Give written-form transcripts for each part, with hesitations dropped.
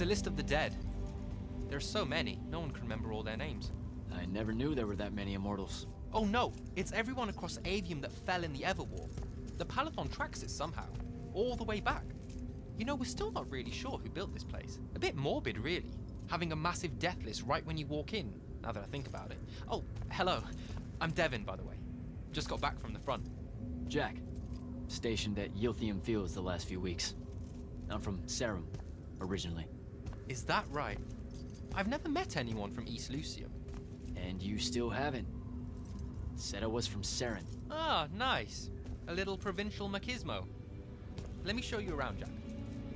It's a list of the dead. There's so many, no one can remember all their names. I never knew there were that many Immortals. Oh no, it's everyone across Aveum that fell in the Everwar. The Palathon tracks it somehow, all the way back. You know, we're still not really sure who built this place. A bit morbid, really, having a massive death list right when you walk in, now that I think about it. Oh, hello. I'm Devin, by the way. Just got back from the front. Jack, stationed at Lucium Fields the last few weeks. I'm from Serum, originally. Is that right? I've never met anyone from East Lucium. And you still haven't. Said I was from Seren. Ah, nice. A little provincial machismo. Let me show you around, Jack.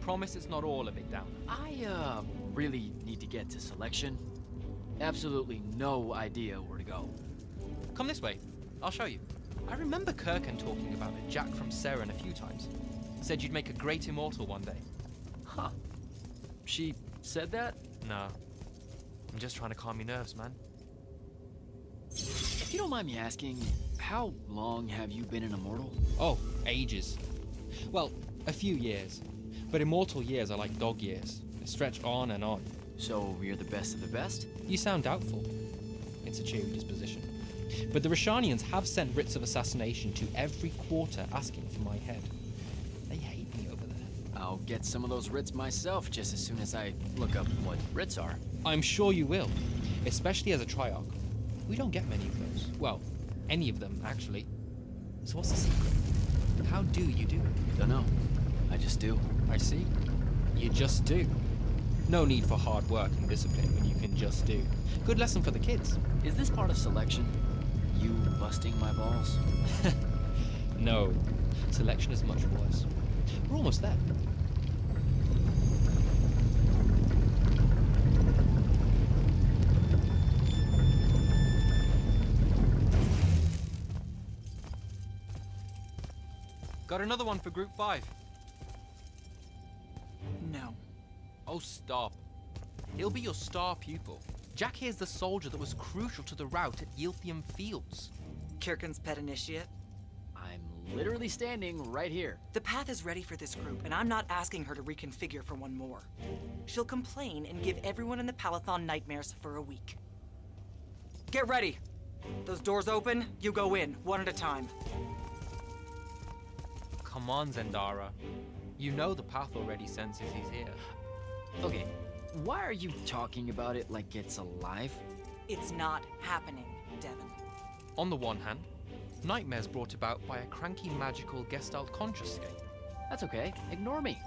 Promise it's not all a big down. I, really need to get to selection. Absolutely no idea where to go. Come this way. I'll show you. I remember Kirkan talking about a Jack from Seren a few times. Said you'd make a great immortal one day. Huh. She said that? No. I'm just trying to calm your nerves, man. If you don't mind me asking, how long have you been an immortal? Oh, ages. Well, a few years. But immortal years are like dog years. They stretch on and on. So you're the best of the best? You sound doubtful. It's a cheery disposition. But the Rashanians have sent writs of assassination to every quarter asking for my head. They hate me over there. I'll get some of those writs myself just as soon as I look up what writs are. I'm sure you will, especially as a Triarch. We don't get many of those. Well, any of them, actually. So what's the secret? How do you do it? Dunno. I just do. I see. You just do. No need for hard work and discipline when you can just do. Good lesson for the kids. Is this part of selection? You busting my balls? No. Selection is much worse. We're almost there. Got another one for Group 5. No. Oh, stop. He'll be your star pupil. Jack here's the soldier that was crucial to the rout at Lucium Fields. Kirkan's pet initiate? I'm literally standing right here. The path is ready for this group, and I'm not asking her to reconfigure for one more. She'll complain and give everyone in the Palathon nightmares for a week. Get ready! Those doors open, you go in, one at a time. Come on, Zendara. You know the path already senses he's here. Okay, why are you talking about it like it's alive? It's not happening, Devin. On the one hand, nightmares brought about by a cranky magical Gestalt conscious state. That's okay, ignore me.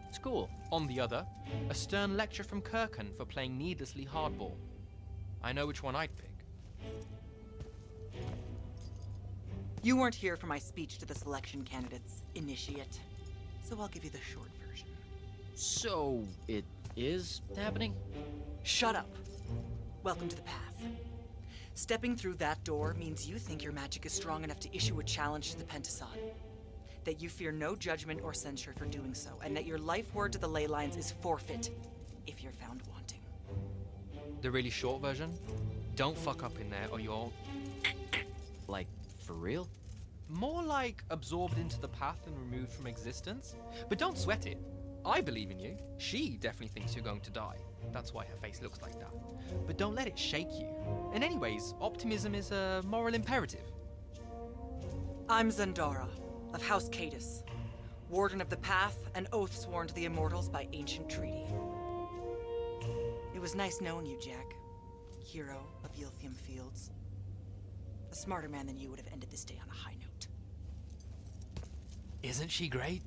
It's cool. On the other, a stern lecture from Kirkan for playing needlessly hardball. I know which one I'd pick. You weren't here for my speech to the selection candidates, initiate. So I'll give you the short version. So, it is happening? Shut up. Welcome to the path. Stepping through that door means you think your magic is strong enough to issue a challenge to the Pentasod. That you fear no judgment or censure for doing so, and that your life word to the ley lines is forfeit if you're found wanting. The really short version? Don't fuck up in there or you'll... Like, for real? More like absorbed into the path and removed from existence. But don't sweat it. I believe in you. She definitely thinks you're going to die. That's why her face looks like that. But don't let it shake you. And anyways, optimism is a moral imperative. I'm Zendara, of House Cadus, Warden of the Path, an oath sworn to the Immortals by ancient treaty. It was nice knowing you, Jack. Hero of Lucium Fields. A smarter man than you would have ended this day on a high note. Isn't she great?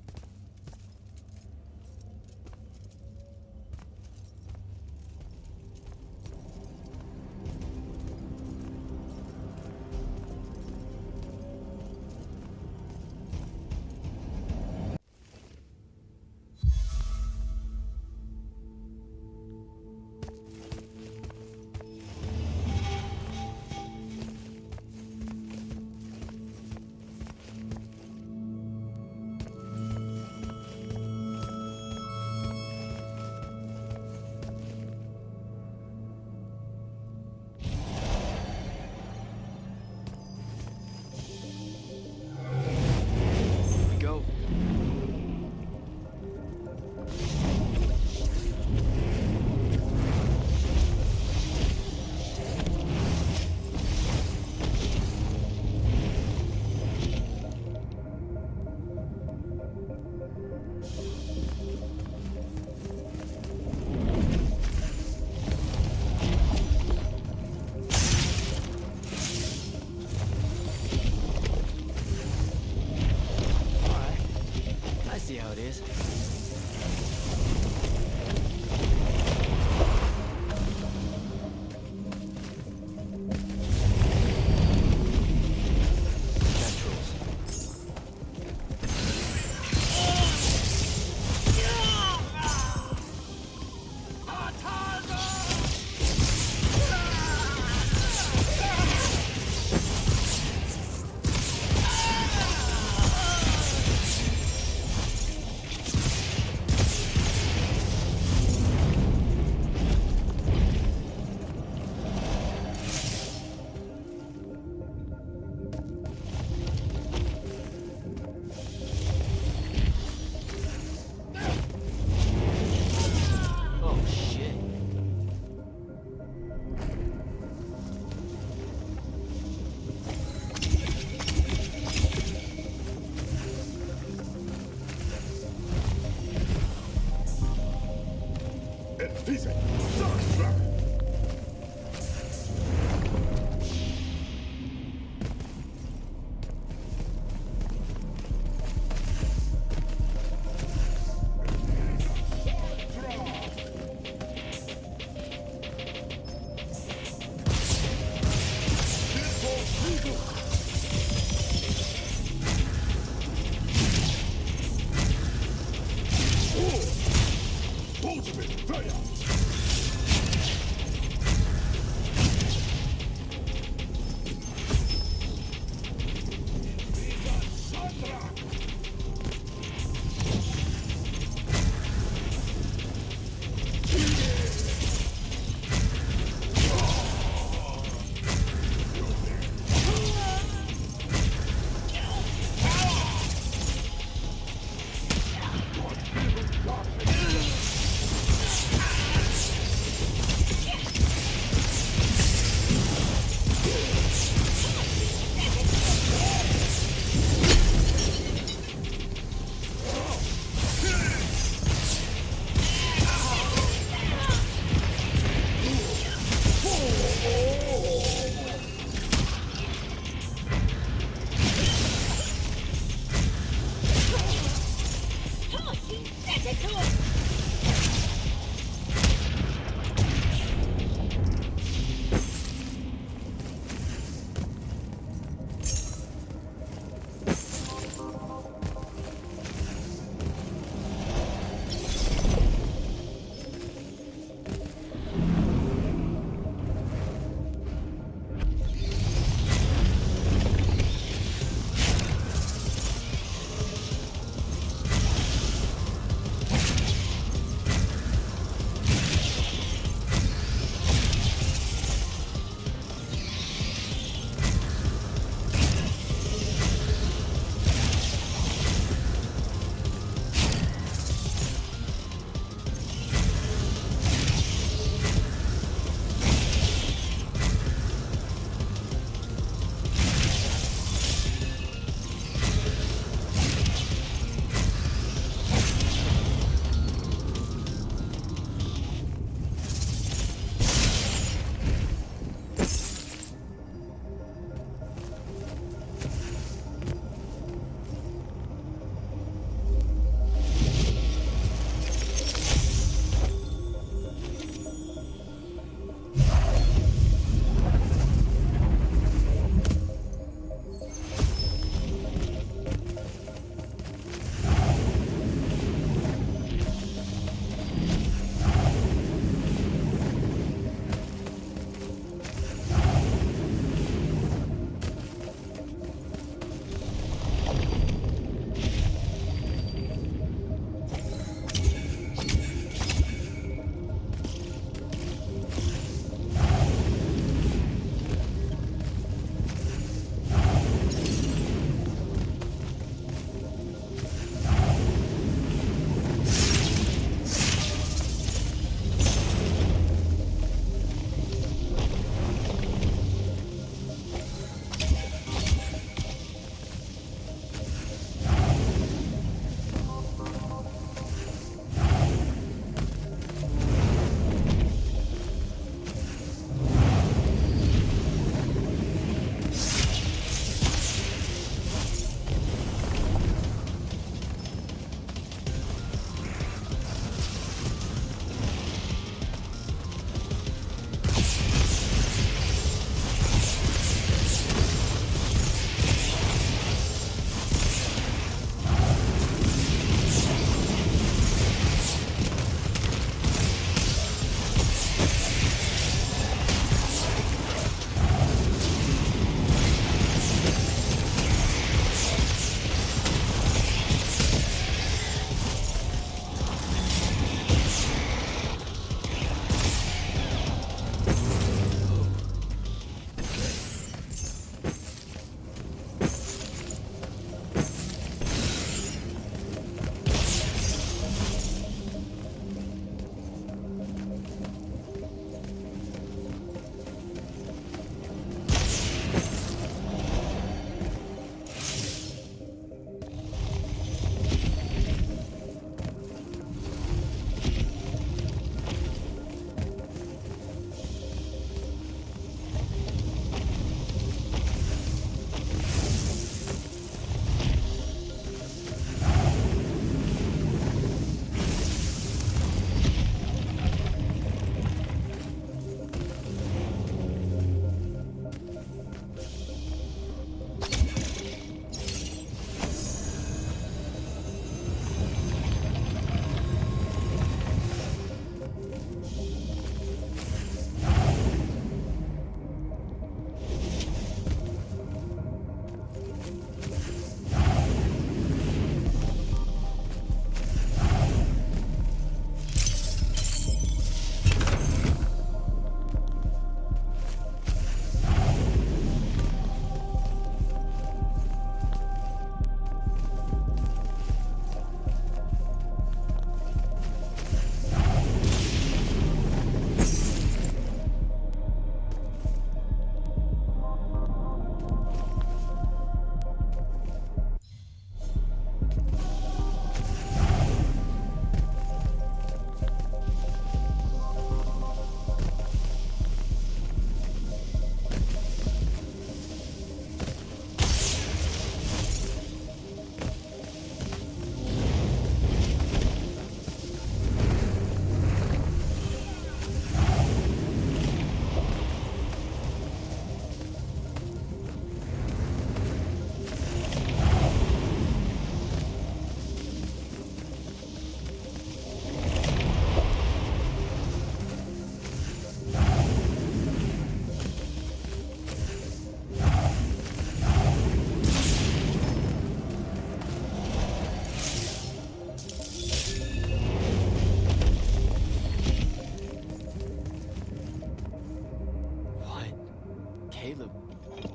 Caleb,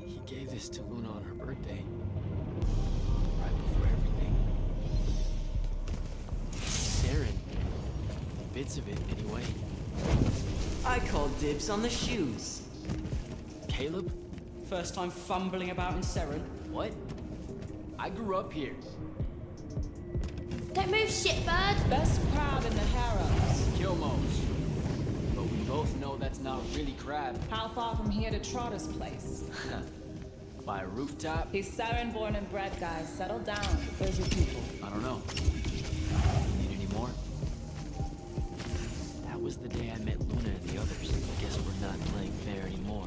he gave this to Luna on her birthday. Right before everything. Saren. Bits of it, anyway. I call dibs on the shoes. Caleb? First time fumbling about in Seren. What? I grew up here. Don't move, shitbird! Best crab in the harems. Kilmos. But we both know that's not really crab. How far from here to Trotter's place? By a rooftop? He's Seren born and bred, guys. Settle down. Where's your people? I don't know. Need any more? That was the day I met Luna and the others. Guess we're not playing fair anymore.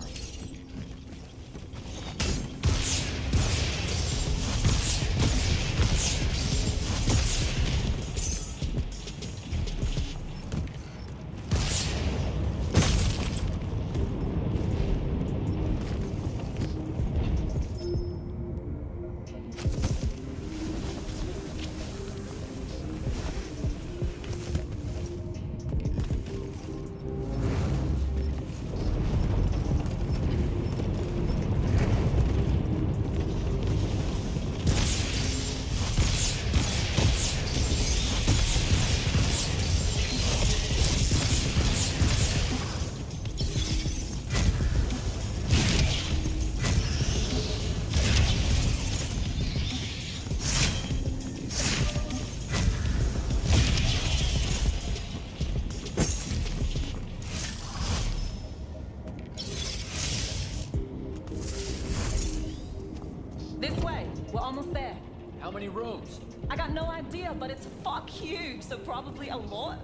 This way. We're almost there. How many rooms? I got no idea, but it's fuck huge, so probably a lot.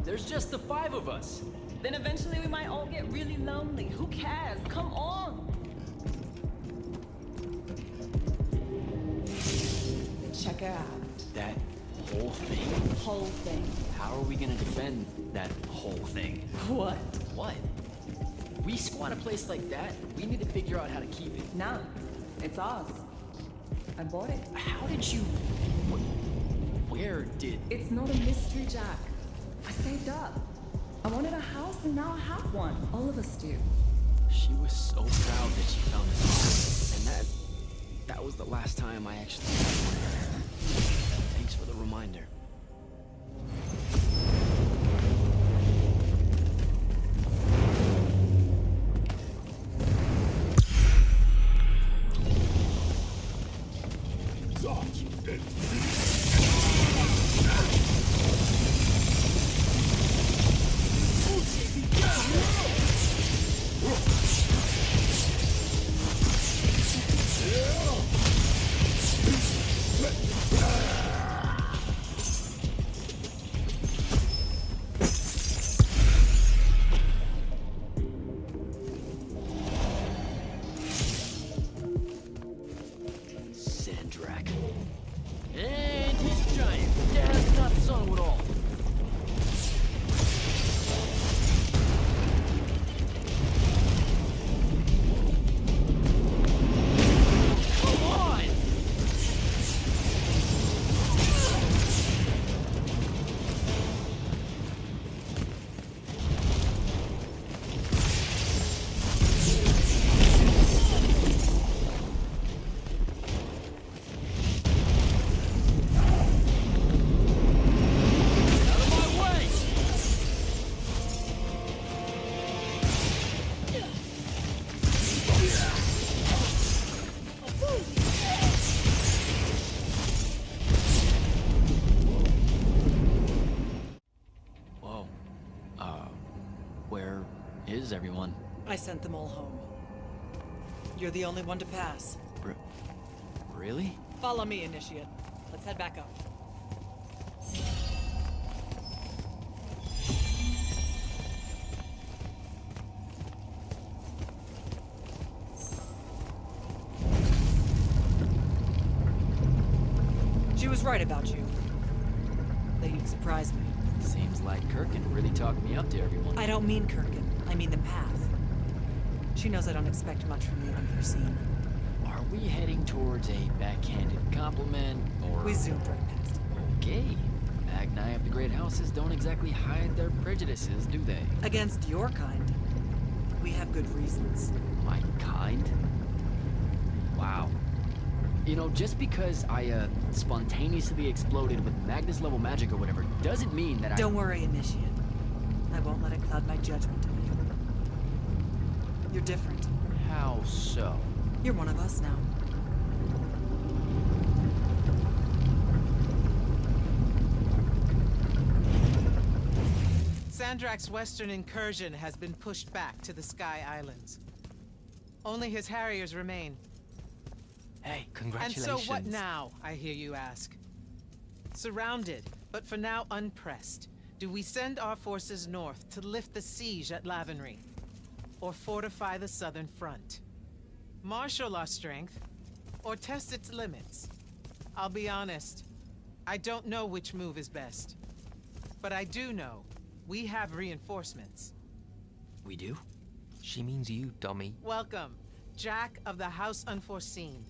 There's just the 5 of us. Then eventually we might all get really lonely. Who cares? Come on. Check it out. That whole thing? Whole thing. How are we gonna defend that whole thing? What? What? We squat a place like that, we need to figure out how to keep it. No. It's ours. I bought it. How did you... Where did... It's not a mystery, Jack. I saved up. I wanted a house and now I have one. All of us do. She was so proud that she found this. And that was the last time I actually... Thanks for the reminder. And he's giant. Dad's not son at all. Come on! Where is everyone? I sent them all home. You're the only one to pass. Really? Follow me, Initiate. Let's head back up. She was right about you. That you'd surprise me. Seems like Kirkin really talked me up to everyone. I don't mean Kirkin. I mean the path. She knows I don't expect much from the unforeseen. Are we heading towards a backhanded compliment, or... We zoomed right past it. Okay. Magni of the Great Houses don't exactly hide their prejudices, do they? Against your kind, We have good reasons. My kind? Wow. You know, just because I, spontaneously exploded with Magnus-level magic or whatever, doesn't mean that Don't worry, Initiate. I won't let it cloud my judgment of you. You're different. How so? You're one of us now. Sandrak's western incursion has been pushed back to the Sky Islands. Only his Harriers remain. Hey, Congratulations. And so what now, I hear you ask? Surrounded, but for now unpressed, do we send our forces north to lift the siege at Lavenry? Or fortify the southern front? Marshal our strength, or test its limits? I'll be honest, I don't know which move is best. But I do know we have reinforcements. We do? She means you, dummy. Welcome, Jack of the House Unforeseen,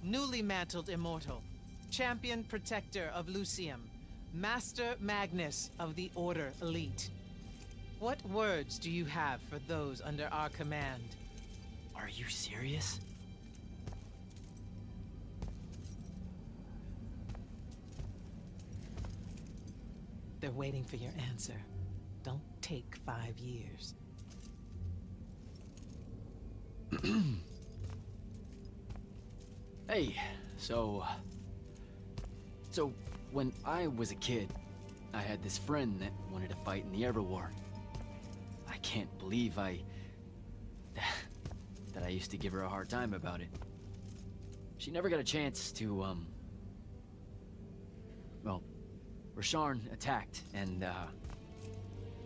newly mantled Immortal, champion protector of Lucium, Master Magnus of the Order Elite. What words do you have for those under our command? Are you serious? They're waiting for your answer. Don't take 5 years. Hey, so when I was a kid, I had this friend that wanted to fight in the Everwar. I can't believe that I used to give her a hard time about it. She never got a chance to, well, Rasharn attacked, and,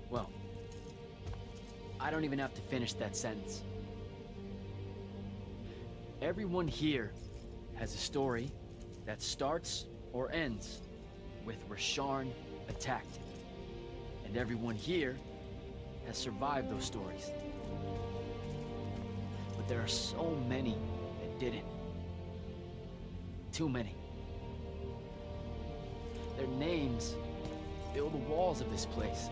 well, I don't even have to finish that sentence. Everyone here has a story that starts or ends with Rasharn attacked. And everyone here has survived those stories. But there are so many that didn't. Too many. Their names fill the walls of this place.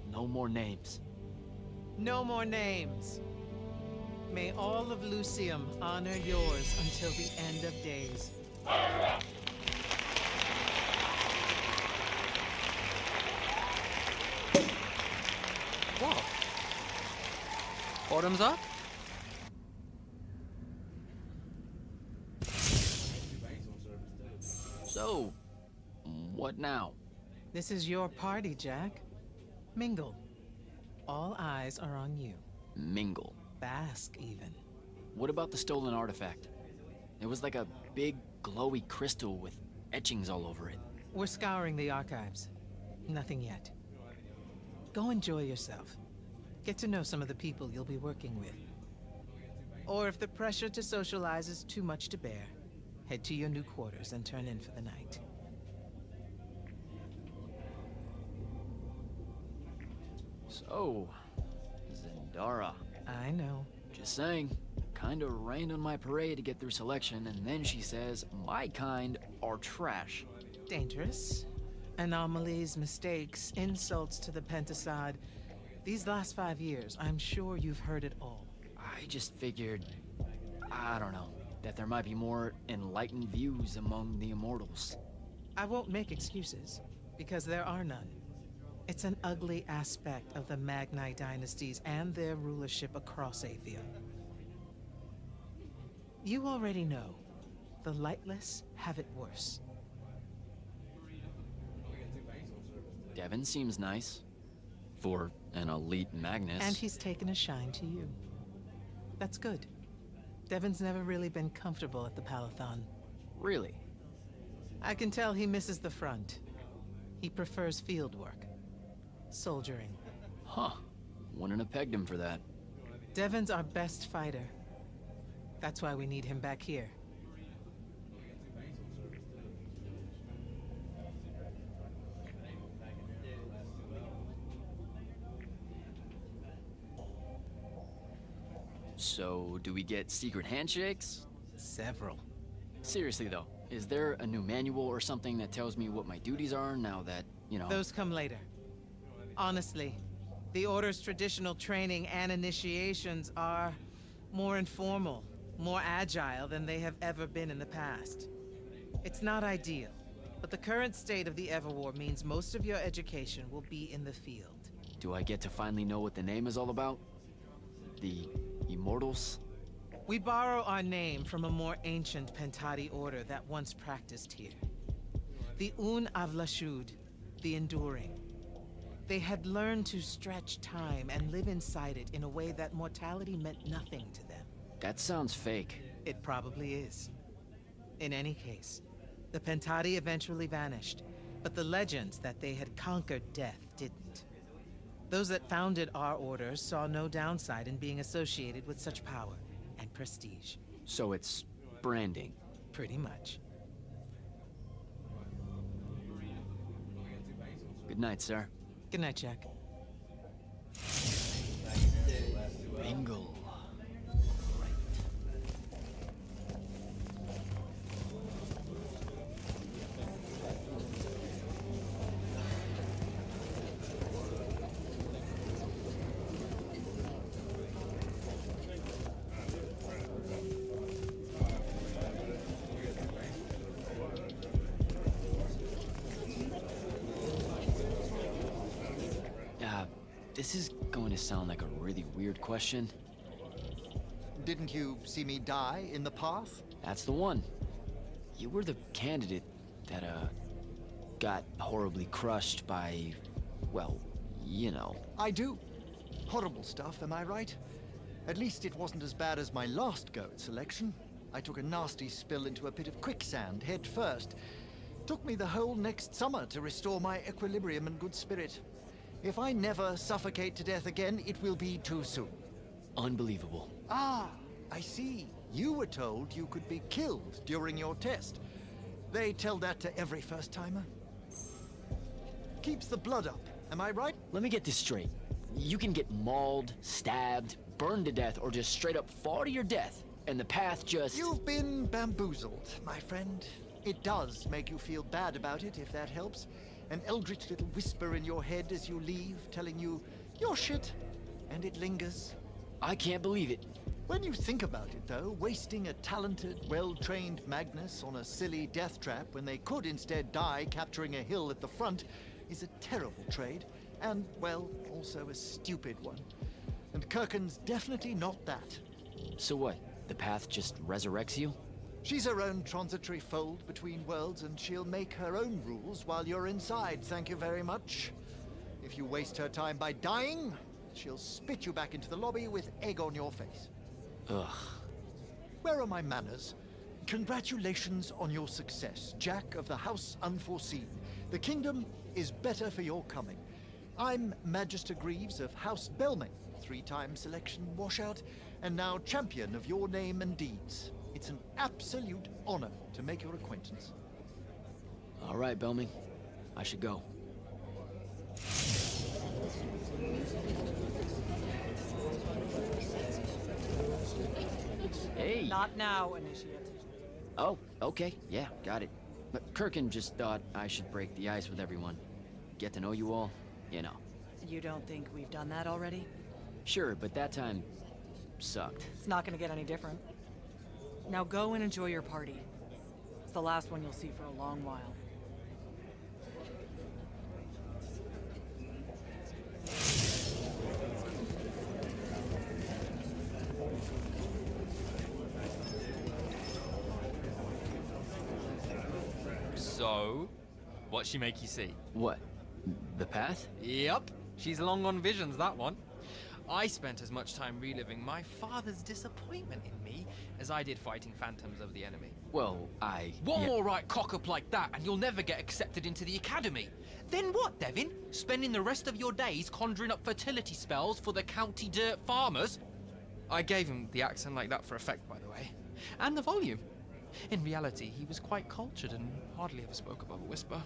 No more names. No more names. May all of Lucium honor yours until the end of days. What? Bottoms up? So, what now? This is your party, Jack. Mingle. All eyes are on you. Mingle. Bask, even. What about the stolen artifact? It was like a big, glowy crystal with etchings all over it. We're scouring the archives. Nothing yet. Go enjoy yourself. Get to know some of the people you'll be working with. Or if the pressure to socialize is too much to bear, head to your new quarters and turn in for the night. So, Zendara. I know. Just saying. Kinda rained on my parade to get through selection, and then she says, my kind are trash. Dangerous. Anomalies, mistakes, insults to the Pentasod. These last 5 years, I'm sure you've heard it all. I just figured, I don't know, that there might be more enlightened views among the Immortals. I won't make excuses, because there are none. It's an ugly aspect of the Magni dynasties and their rulership across Aveum. You already know, the lightless have it worse. Devin seems nice. For an elite Magnus. And he's taken a shine to you. That's good. Devin's never really been comfortable at the Palathon. Really? I can tell he misses the front. He prefers field work. Soldiering. Huh. Wouldn't have pegged him for that. Devin's our best fighter. That's why we need him back here. So, do we get secret handshakes? Several. Seriously though, is there a new manual or something that tells me what my duties are now that, you know... Those come later. Honestly, the Order's traditional training and initiations are more informal, more agile than they have ever been in the past. It's not ideal, but the current state of the Everwar means most of your education will be in the field. Do I get to finally know what the name is all about? The Immortals? We borrow our name from a more ancient Pentati order that once practiced here. The Un Avlashud, the Enduring. They had learned to stretch time and live inside it in a way that mortality meant nothing to them. That sounds fake. It probably is. In any case, the Pentati eventually vanished, but the legends that they had conquered death didn't. Those that founded our order saw no downside in being associated with such power and prestige. So it's branding. Pretty much. Good night, sir. Good night, Jack. Bingo. This is going to sound like a really weird question. Didn't you see me die in the path? That's the one. You were the candidate that, got horribly crushed by, well, you know. I do. Horrible stuff, am I right? At least it wasn't as bad as my last go at selection. I took a nasty spill into a pit of quicksand head first. Took me the whole next summer to restore my equilibrium and good spirit. If I never suffocate to death again, it will be too soon. Unbelievable. Ah, I see. You were told you could be killed during your test. They tell that to every first-timer. Keeps the blood up, am I right? Let me get this straight. You can get mauled, stabbed, burned to death, or just straight up fall to your death, and the path just... You've been bamboozled, my friend. It does make you feel bad about it, if that helps. An eldritch little whisper in your head as you leave, telling you, you're shit, and it lingers. I can't believe it. When you think about it, though, wasting a talented, well-trained Magnus on a silly death trap when they could instead die capturing a hill at the front is a terrible trade, and, well, also a stupid one. And Kirkin's definitely not that. So what? The path just resurrects you? She's her own transitory fold between worlds, and she'll make her own rules while you're inside, thank you very much. If you waste her time by dying, she'll spit you back into the lobby with egg on your face. Ugh. Where are my manners? Congratulations on your success, Jack of the House Unforeseen. The kingdom is better for your coming. I'm Magister Greaves of House Belming, 3-time selection washout, and now champion of your name and deeds. It's an absolute honor to make your acquaintance. All right, Belming. I should go. Hey! Not now, Initiate. Oh, okay. Yeah, got it. But Kirkin just thought I should break the ice with everyone. Get to know you all, you know. You don't think we've done that already? Sure, but that time sucked. It's not gonna get any different. Now go and enjoy your party. It's the last one you'll see for a long while. So, what'd she make you see? What? The path? Yep, she's long on visions, that one. I spent as much time reliving my father's disappointment in me as I did fighting phantoms of the enemy. Well, One yeah. more right cock-up like that and you'll never get accepted into the academy. Then what, Devin? Spending the rest of your days conjuring up fertility spells for the county dirt farmers? I gave him the accent like that for effect, by the way. And the volume. In reality, he was quite cultured and hardly ever spoke above a whisper.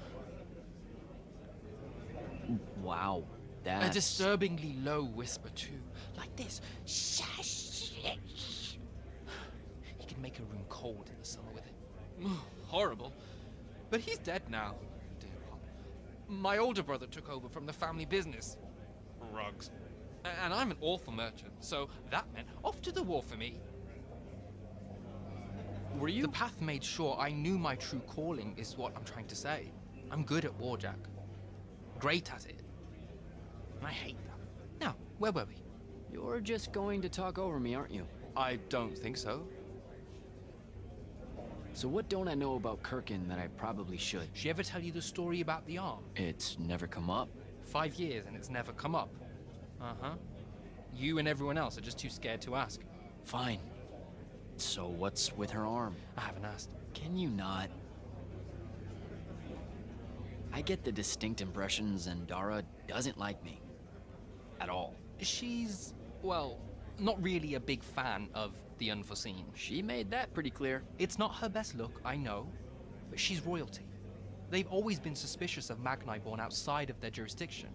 Wow. A That's... disturbingly low whisper, too. Like this. Shush. He could make a room cold in the summer with it. Horrible. But he's dead now. Dear Pop. My older brother took over from the family business. Rugs. And I'm an awful merchant, so that meant off to the war for me. Were you? The path made sure I knew my true calling is what I'm trying to say. I'm good at war, Jack. Great at it. And I hate that. Now, where were we? You're just going to talk over me, aren't you? I don't think so. So what don't I know about Kirkin that I probably should? She ever tell you the story about the arm? It's never come up. 5 years and it's never come up. Uh-huh. You and everyone else are just too scared to ask. Fine. So what's with her arm? I haven't asked. Can you not? I get the distinct impression Zendara doesn't like me. At all. She's, well, not really a big fan of the unforeseen. She made that pretty clear. It's not her best look, I know, but she's royalty. They've always been suspicious of Magni born outside of their jurisdiction.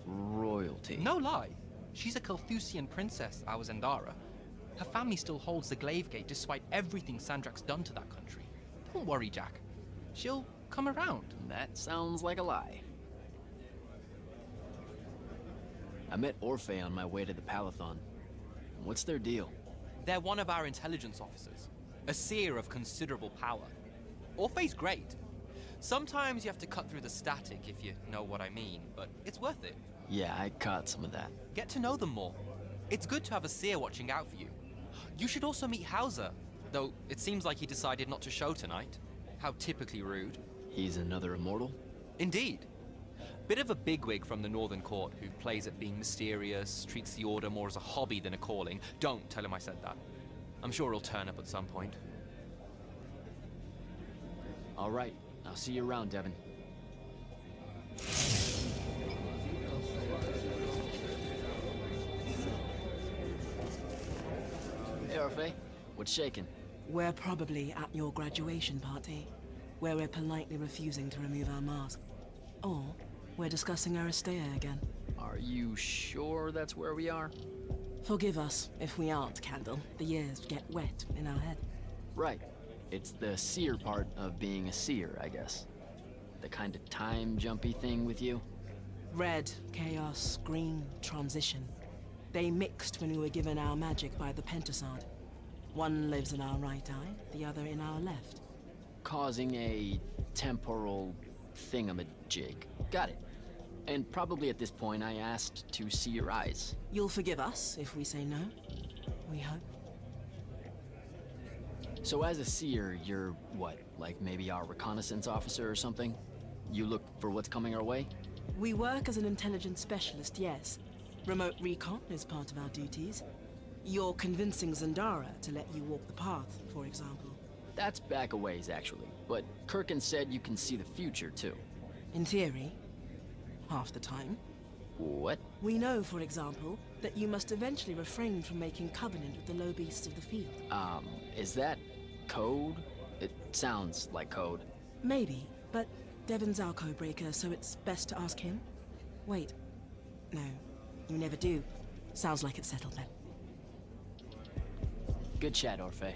Royalty. No lie. She's a Carthusian princess, our Zendara. Her family still holds the Glaive Gate despite everything Sandrak's done to that country. Don't worry, Jack. She'll come around. That sounds like a lie. I met Orphe on my way to the Palathon. What's their deal? They're one of our intelligence officers. A seer of considerable power. Orphe's great. Sometimes you have to cut through the static, if you know what I mean, but it's worth it. Yeah, I caught some of that. Get to know them more. It's good to have a seer watching out for you. You should also meet Hauser, though it seems like he decided not to show tonight. How typically rude. He's another immortal? Indeed. Bit of a bigwig from the Northern Court who plays at being mysterious, treats the Order more as a hobby than a calling. Don't tell him I said that. I'm sure he'll turn up at some point. All right, I'll see you around, Devin. Hey, Orphe. What's shaking? We're probably at your graduation party, where we're politely refusing to remove our mask. Or we're discussing Aristea again. Are you sure that's where we are? Forgive us if we aren't, Candle. The years get wet in our head. Right. It's the seer part of being a seer, I guess. The kind of time-jumpy thing with you. Red, chaos, green, transition. They mixed when we were given our magic by the Pentasod. One lives in our right eye, the other in our left. Causing a temporal thingamajig. Got it. And probably at this point I asked to see your eyes. You'll forgive us if we say no. We hope. So as a seer, you're what? Like maybe our reconnaissance officer or something? You look for what's coming our way? We work as an intelligence specialist, yes. Remote recon is part of our duties. You're convincing Zendara to let you walk the path, for example. That's back a ways, actually. But Kirkin said you can see the future, too. In theory. Half the time. What? We know, for example, that you must eventually refrain from making covenant with the low beasts of the field. Is that code? It sounds like code. Maybe, but Devin's our codebreaker, so it's best to ask him. Wait. No, you never do. Sounds like it's settled then. Good chat, Orphe.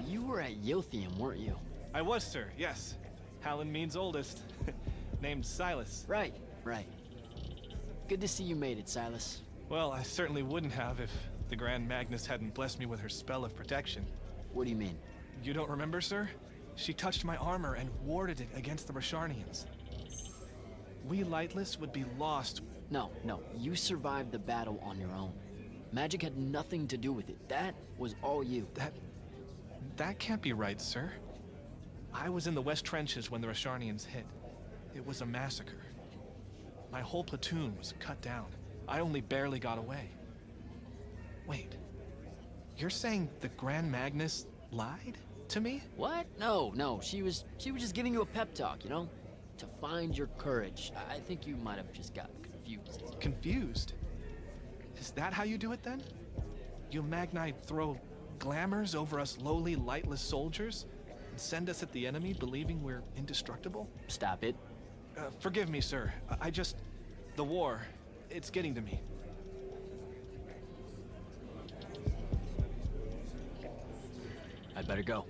You were at Yothium, weren't you? I was, sir, yes. Hallen means oldest. Named Silas. Right. Good to see you made it, Silas. Well, I certainly wouldn't have if the Grand Magnus hadn't blessed me with her spell of protection. What do you mean? You don't remember, sir? She touched my armor and warded it against the Rasharnians. We Lightless would be lost. No, you survived the battle on your own. Magic had nothing to do with it. That was all you. That can't be right, sir. I was in the West Trenches when the Rasharnians hit. It was a massacre. My whole platoon was cut down. I only barely got away. Wait, you're saying the Grand Magnus lied to me? What? No. She was just giving you a pep talk, you know? To find your courage. I think you might have just got confused. Confused? Is that how you do it then? You Magni throw glamours over us lowly, lightless soldiers and send us at the enemy believing we're indestructible? Stop it. Forgive me, sir. The war, it's getting to me. Better go.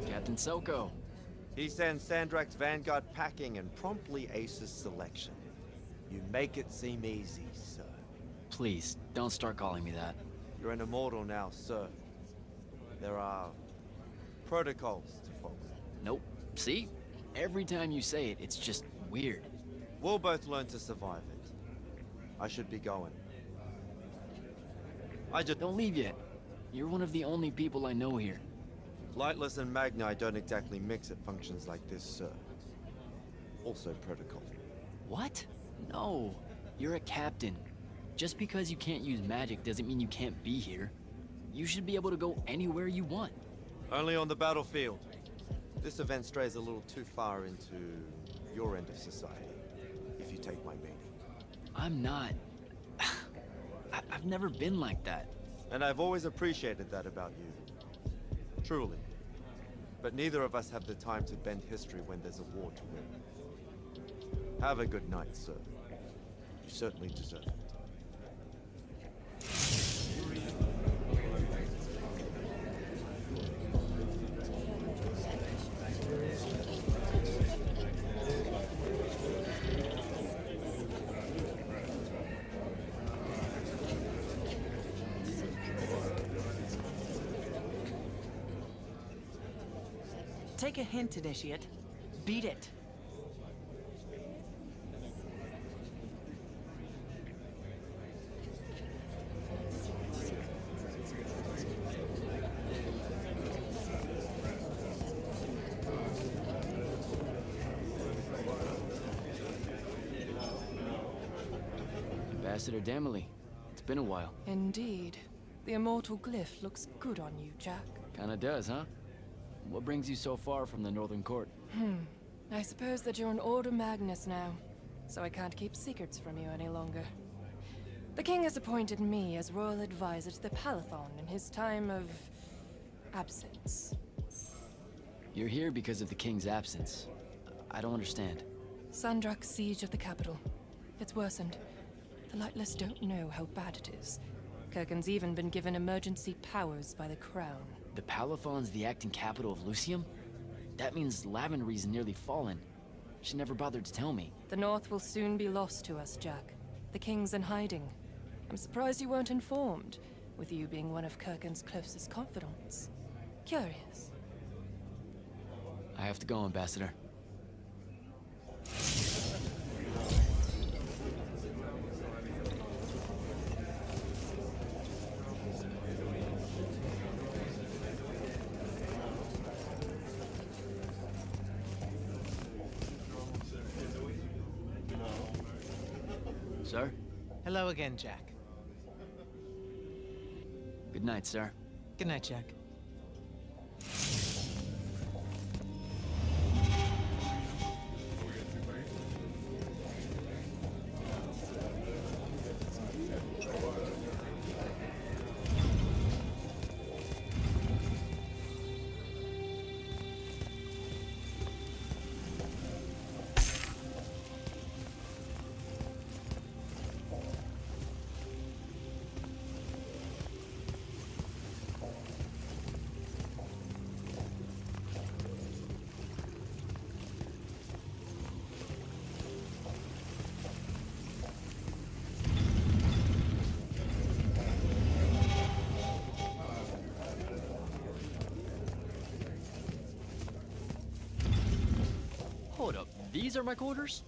Captain Soko. He sends Sandrak's vanguard packing and promptly aces selection. You make it seem easy, sir. Please, don't start calling me that. You're an immortal now, sir. There are protocols to follow. Nope. See? Every time you say it, it's just weird. We'll both learn to survive it. I should be going. Don't leave yet. You're one of the only people I know here. Lightless and Magni don't exactly mix at functions like this, sir. Also protocol. What? No. You're a captain. Just because you can't use magic doesn't mean you can't be here. You should be able to go anywhere you want. Only on the battlefield. This event strays a little too far into your end of society, if you take my meaning. I'm not. I've never been like that. And I've always appreciated that about you. Truly. But neither of us have the time to bend history when there's a war to win. Have a good night, sir. You certainly deserve it. Take a hint, initiate. Beat it. Ambassador Damley. It's been a while. Indeed. The immortal glyph looks good on you, Jack. Kinda does, huh? What brings you so far from the Northern Court? I suppose that you're an Order Magnus now, so I can't keep secrets from you any longer. The king has appointed me as royal advisor to the Palathon in his time of absence. You're here because of the king's absence. I don't understand. Sandrak's siege of the capital. It's worsened. The Lightless don't know how bad it is. Kirken's even been given emergency powers by the crown. The Palathon's the acting capital of Lucium? That means Lavenry's nearly fallen. She never bothered to tell me. The North will soon be lost to us, Jack. The king's in hiding. I'm surprised you weren't informed, with you being one of Kirken's closest confidants. Curious. I have to go, Ambassador. Sir? Hello again, Jack. Good night, sir. Good night, Jack. Hold up, these are my quarters?